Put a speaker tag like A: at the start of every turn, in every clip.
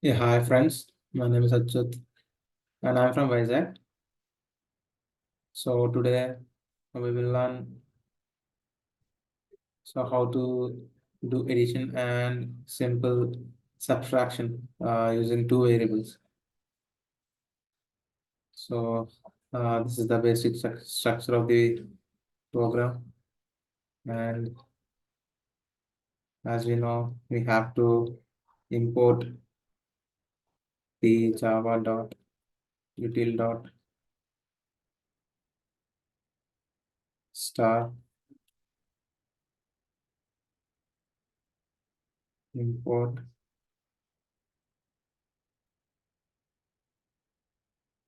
A: Yeah, hi friends. My name is Achyut and I'm from Vizag. So today we will learn how to do addition and simple subtraction using two variables. So this is the basic structure of the program, and as we know, we have to import the java.util.star import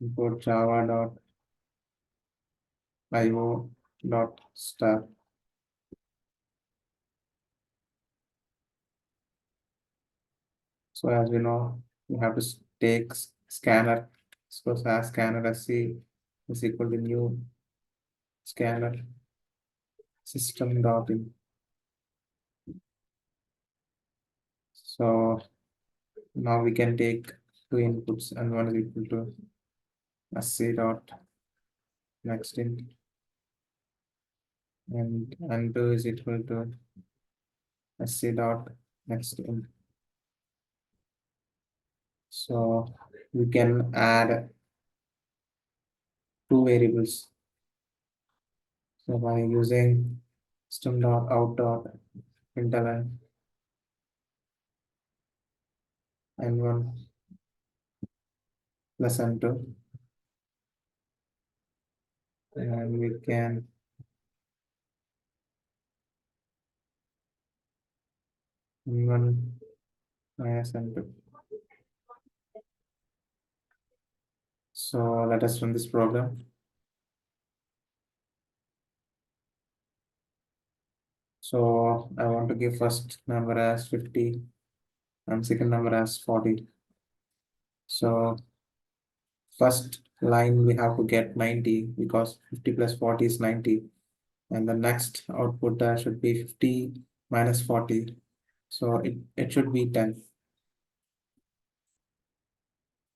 A: java.io.star. So as we know, we have to take scanner. So as scanner SC is equal to new scanner system dot in. So now we can take two inputs and one is equal to SC dot next in and two is equal to SC dot next in. So we can add two variables. So by using system dot out dot println n1 plus n2, and we can n1 minus n2. So let us run this program. So I want to give first number as 50 and second number as 40. So first line we have to get 90 because 50 plus 40 is 90. And the next output should be 50 minus 40. So it should be 10.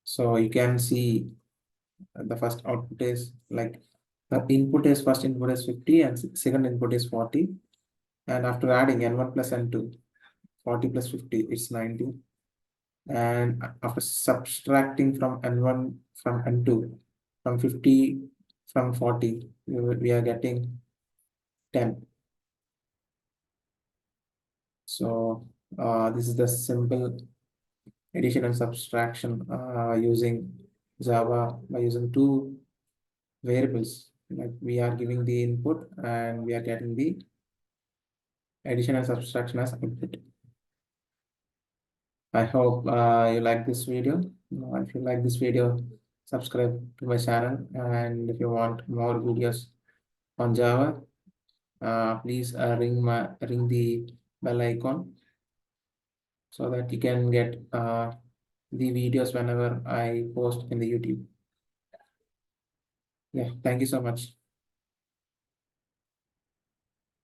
A: So you can see the first output is like the input is first input is 50 and second input is 40. And after adding n1 plus n2, 40 plus 50, it's 90. And after subtracting from n1 from n2, from 50 from 40, we are getting 10. So this is the simple addition and subtraction using Java by using two variables. Like we are giving the input and we are getting the addition and subtraction as output. I hope you like this video. If you like this video, subscribe to my channel. And if you want more videos on Java, please ring the bell icon so that you can get the videos whenever I post in the YouTube. Yeah, thank you so much.